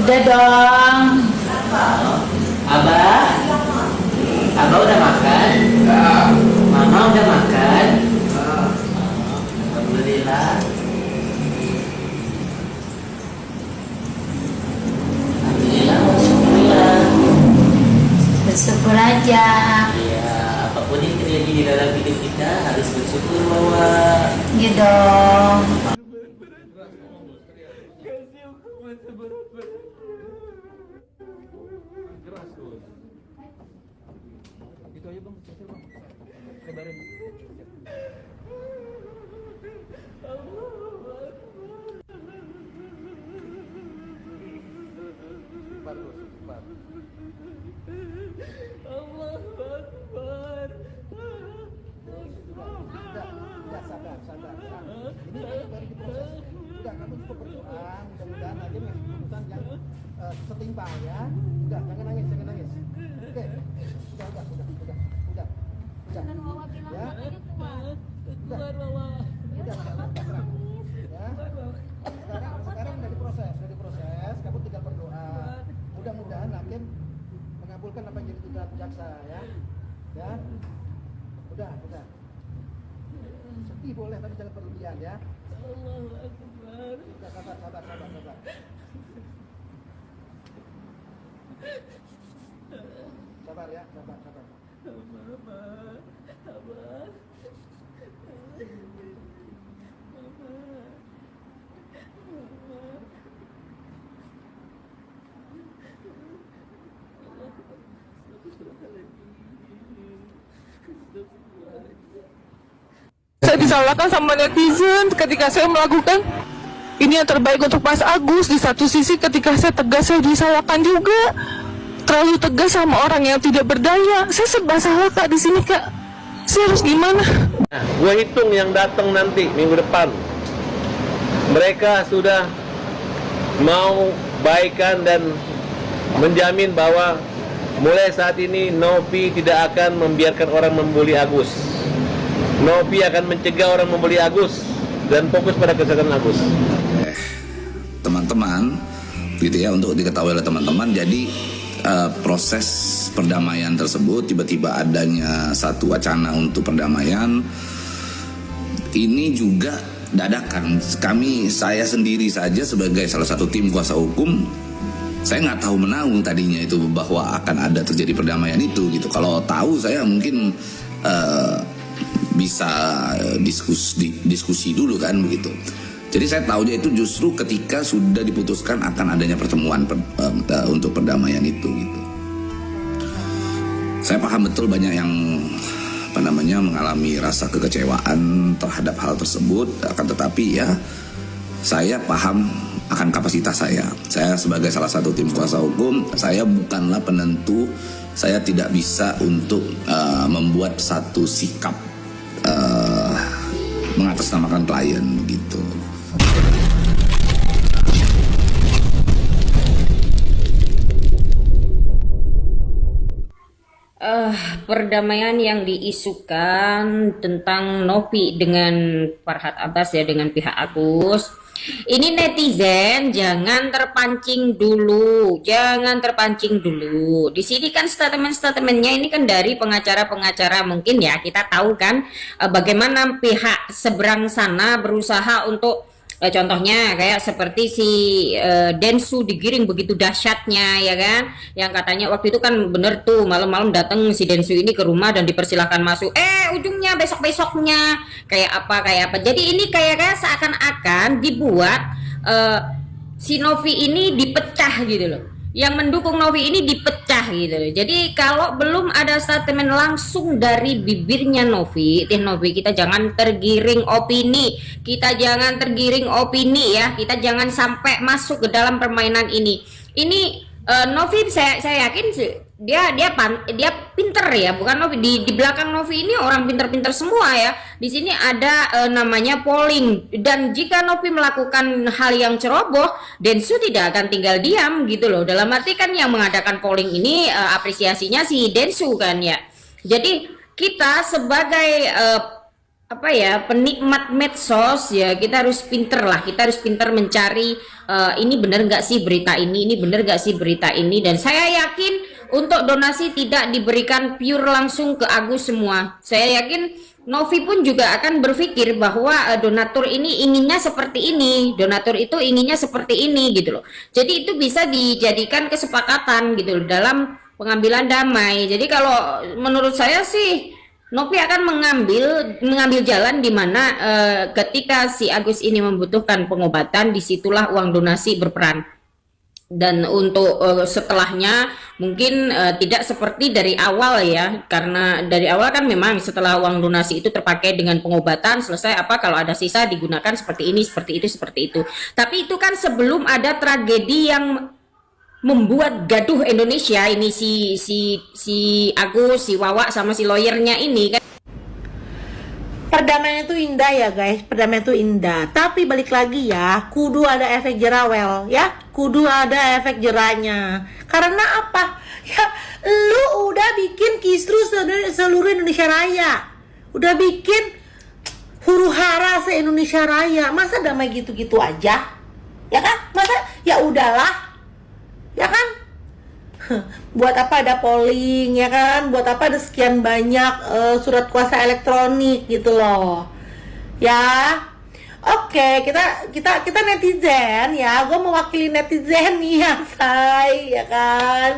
Udah dong. Abah, Abah udah makan? Mama udah makan? Alhamdulillah. Alhamdulillah, alhamdulillah. Bersyukur aja. Iya, apapun yang terjadi di dalam hidup kita harus bersyukur bahwa Iya dong. Itu aja bang, bang. Lebarin. Cepat bos, cepat. Allahu Akbar. Udah sabar, sabar. Nah, ini baru diproses. Udah kamu cukup berdoa, mudah-mudahan aja ngasih keputusan yang setimpal ya. Udah, jangan nangis, jangan nangis. Oke, udah. Jangan Wawa bilang Ya. ini kuat. Udah. Kuat Wawa. Udah, pasrah. Ya. Sekarang udah diproses, kamu tinggal berdoa. Mudah-mudahan hakim mengabulkan apa yang jadi tuntutan jaksa ya. Ya. Udah. Sedih boleh tapi jangan berlebihan ya. Allahu Akbar. Udah, sabar. Sabar ya, sabar. Abah. Saya disalahkan sama netizen ketika saya melakukan ini yang terbaik untuk Mas Agus. Di satu sisi ketika saya tegas, saya disalahkan juga terlalu tegas sama orang yang tidak berdaya. Saya serba salah Kak di sini Kak. Saya harus gimana? Nah, gue hitung yang datang nanti minggu depan. Mereka sudah mau baikan dan menjamin bahwa mulai saat ini Novi tidak akan membiarkan orang membuli Agus. Novi akan mencegah orang membuli Agus dan fokus pada kesehatan Agus. Teman-teman, gitu ya, untuk diketahui oleh teman-teman, jadi proses perdamaian tersebut tiba-tiba adanya satu wacana untuk perdamaian ini juga dadakan. Saya sendiri saja sebagai salah satu tim kuasa hukum, saya nggak tahu menahu tadinya itu bahwa akan ada terjadi perdamaian itu gitu. Kalau tahu saya mungkin bisa diskusi dulu kan begitu. Jadi saya tahunya itu justru ketika sudah diputuskan akan adanya pertemuan untuk perdamaian itu gitu. Saya paham betul banyak yang mengalami rasa kekecewaan terhadap hal tersebut, akan tetapi ya saya paham akan kapasitas saya. Saya sebagai salah satu tim kuasa hukum, saya bukanlah penentu, saya tidak bisa untuk membuat satu sikap mengatasnamakan klien gitu. Perdamaian yang diisukan tentang Novi dengan Farhad Abbas ya, dengan pihak Agus. Ini netizen jangan terpancing dulu, Di sini kan statementnya ini kan dari pengacara-pengacara, mungkin ya kita tahu kan bagaimana pihak seberang sana berusaha untuk contohnya kayak seperti si Densu digiring begitu dahsyatnya ya kan, yang katanya waktu itu kan bener tuh malam-malam datang si Densu ini ke rumah dan dipersilahkan masuk, ujungnya besok-besoknya kayak apa, jadi ini kayak seakan-akan dibuat si Novi ini dipecah gitu loh, yang mendukung Novi ini dipecah gitu loh. Jadi kalau belum ada statement langsung dari bibirnya Novi, kita jangan tergiring opini, ya, kita jangan sampai masuk ke dalam permainan ini. Ini Novi saya yakin dia pinter ya, bukan Novi, di belakang Novi ini orang pinter-pinter semua ya. Di sini ada namanya polling, dan jika Novi melakukan hal yang ceroboh, Densu tidak akan tinggal diam gitu loh. Dalam arti kan yang mengadakan polling ini apresiasinya si Densu kan ya. Jadi kita sebagai apa ya, penikmat medsos ya, kita harus pinter lah, kita harus pinter mencari ini bener nggak sih berita ini bener nggak sih berita ini. Dan saya yakin untuk donasi tidak diberikan pure langsung ke Agus semua. Saya yakin Novi pun juga akan berpikir bahwa donatur ini inginnya seperti ini, donatur itu inginnya seperti ini gitu loh. Jadi itu bisa dijadikan kesepakatan gitu loh dalam pengambilan damai. Jadi kalau menurut saya sih Novi akan mengambil jalan di mana ketika si Agus ini membutuhkan pengobatan, disitulah uang donasi berperan. Dan untuk setelahnya mungkin tidak seperti dari awal ya, karena dari awal kan memang setelah uang donasi itu terpakai dengan pengobatan selesai, apa kalau ada sisa digunakan seperti ini, seperti itu. Tapi itu kan sebelum ada tragedi yang membuat gaduh Indonesia ini, si Agus, si Wawa sama si lawyernya ini kan. Perdamaian itu indah ya guys, perdamaian itu indah. Tapi balik lagi ya, kudu ada efek jerawel ya, kudu ada efek jerahnya. Karena apa? Ya, lu udah bikin kisruh seluruh Indonesia Raya, udah bikin huru hara se-Indonesia Raya. Masa damai gitu-gitu aja? Ya kan? Masa ya udahlah. Ya kan? Buat apa ada polling, ya kan? Buat apa ada sekian banyak surat kuasa elektronik gitu loh. Ya. Oke, kita netizen ya. Gue mewakili netizen nih ya, say, ya kan?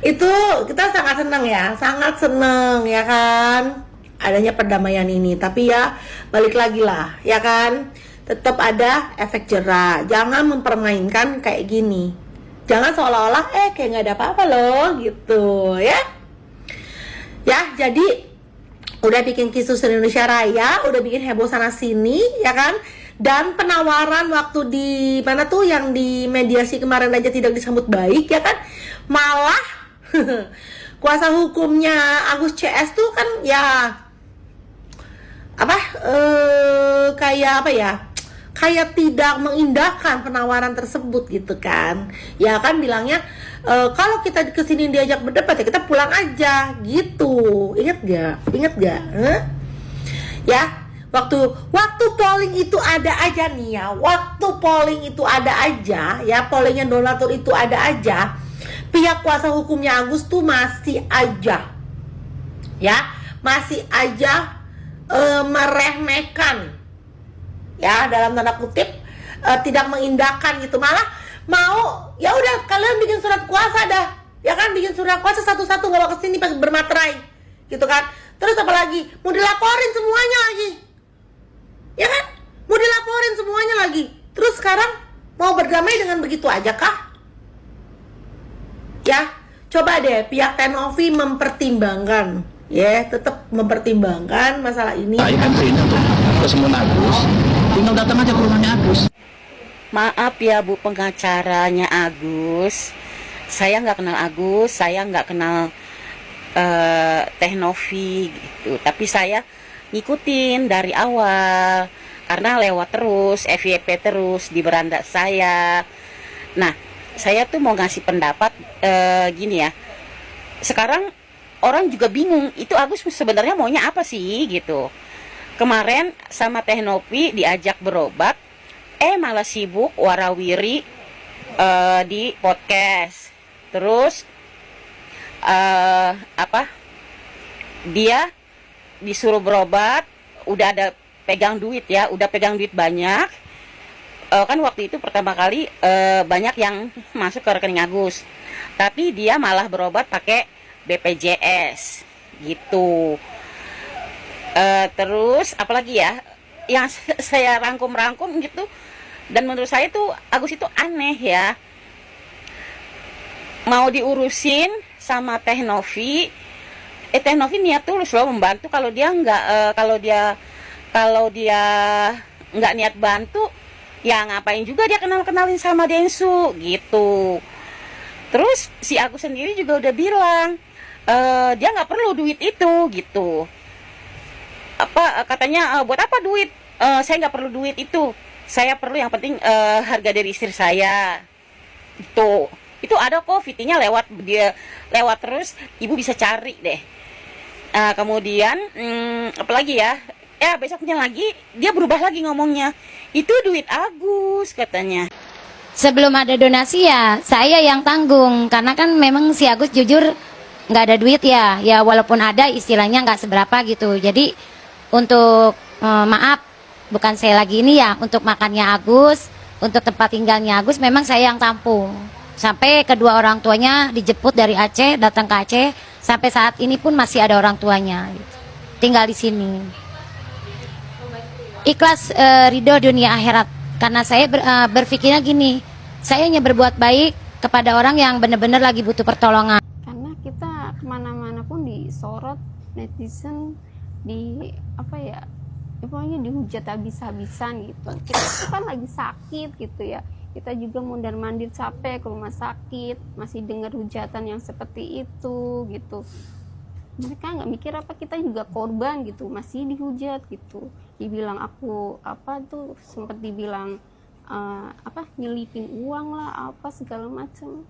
Itu kita sangat senang ya, sangat senang ya kan? Adanya perdamaian ini. Tapi ya balik lagi lah, ya kan? Tetap ada efek jerah. Jangan mempermainkan kayak gini. Jangan seolah-olah kayak nggak ada apa-apa loh gitu ya. Ya, jadi udah bikin kisruh Indonesia Raya, udah bikin heboh sana sini ya kan. Dan penawaran waktu di mana tuh yang di mediasi kemarin aja tidak disambut baik ya kan. Malah kuasa hukumnya Agus CS tuh kan ya kayak apa ya, kayak tidak mengindahkan penawaran tersebut gitu kan. Ya kan bilangnya kalau kita kesini diajak berdebat ya kita pulang aja gitu. Ingat gak? Ya, waktu polling itu ada aja nih ya. Waktu polling itu ada aja ya, pollingnya donatur itu ada aja. Pihak kuasa hukumnya Agus tuh masih aja meremehkan ya, dalam tanda kutip tidak mengindahkan gitu. Malah mau ya udah kalian bikin surat kuasa dah ya kan, bikin surat kuasa satu-satu bawa ke sini pakai bermaterai gitu kan. Terus apa lagi, mau dilaporin semuanya lagi ya kan, mau dilaporin semuanya lagi. Terus sekarang mau berdamai dengan begitu aja kah ya? Coba deh pihak Tenovi mempertimbangkan ya, tetap mempertimbangkan masalah ini. Baik kan ini untuk kesembuhan Agus, tinggal datang aja ke rumahnya Agus. Maaf ya Bu pengacaranya Agus, saya nggak kenal Agus, saya nggak kenal Teh Novi gitu. Tapi saya ngikutin dari awal karena lewat terus, FYP terus di beranda saya. Nah, saya tuh mau ngasih pendapat gini ya. Sekarang orang juga bingung, itu Agus sebenarnya maunya apa sih gitu. Kemarin sama Teh Novi diajak berobat, malah sibuk warawiri di podcast. Terus dia disuruh berobat, udah ada pegang duit ya, udah pegang duit banyak. Kan waktu itu pertama kali banyak yang masuk ke rekening Agus, tapi dia malah berobat pakai BPJS gitu. Terus apalagi ya yang saya rangkum gitu, dan menurut saya tuh Agus itu aneh ya, mau diurusin sama Teh Novi. Teh Novi niat tulus loh membantu. Kalau dia nggak niat bantu ya ngapain juga dia kenalin sama Densu gitu. Terus si Agus sendiri juga udah bilang dia nggak perlu duit itu gitu. Katanya buat apa duit? Saya nggak perlu duit itu. Saya perlu yang penting harga dari istri saya. Itu ada kok VT-nya lewat terus, ibu bisa cari deh. Kemudian apalagi ya, besoknya lagi dia berubah lagi ngomongnya, itu duit Agus katanya. Sebelum ada donasi ya saya yang tanggung, karena kan memang si Agus jujur nggak ada duit ya walaupun ada istilahnya nggak seberapa gitu. Jadi untuk maaf, bukan saya lagi ini ya, untuk makannya Agus, untuk tempat tinggalnya Agus memang saya yang tampung. Sampai kedua orang tuanya dijemput dari Aceh, datang ke Aceh, sampai saat ini pun masih ada orang tuanya tinggal di sini. Ikhlas ridho dunia akhirat, karena saya berpikirnya gini, saya hanya berbuat baik kepada orang yang benar-benar lagi butuh pertolongan. Karena kita kemana-mana pun disorot netizen, pokoknya dihujat habis-habisan gitu. Kita tuh kan lagi sakit gitu ya, kita juga mondar-mandir capek ke rumah sakit, masih dengar hujatan yang seperti itu gitu. Mereka nggak mikir apa kita juga korban gitu, masih dihujat gitu, dibilang aku sempat dibilang nyelipin uang lah, apa segala macam.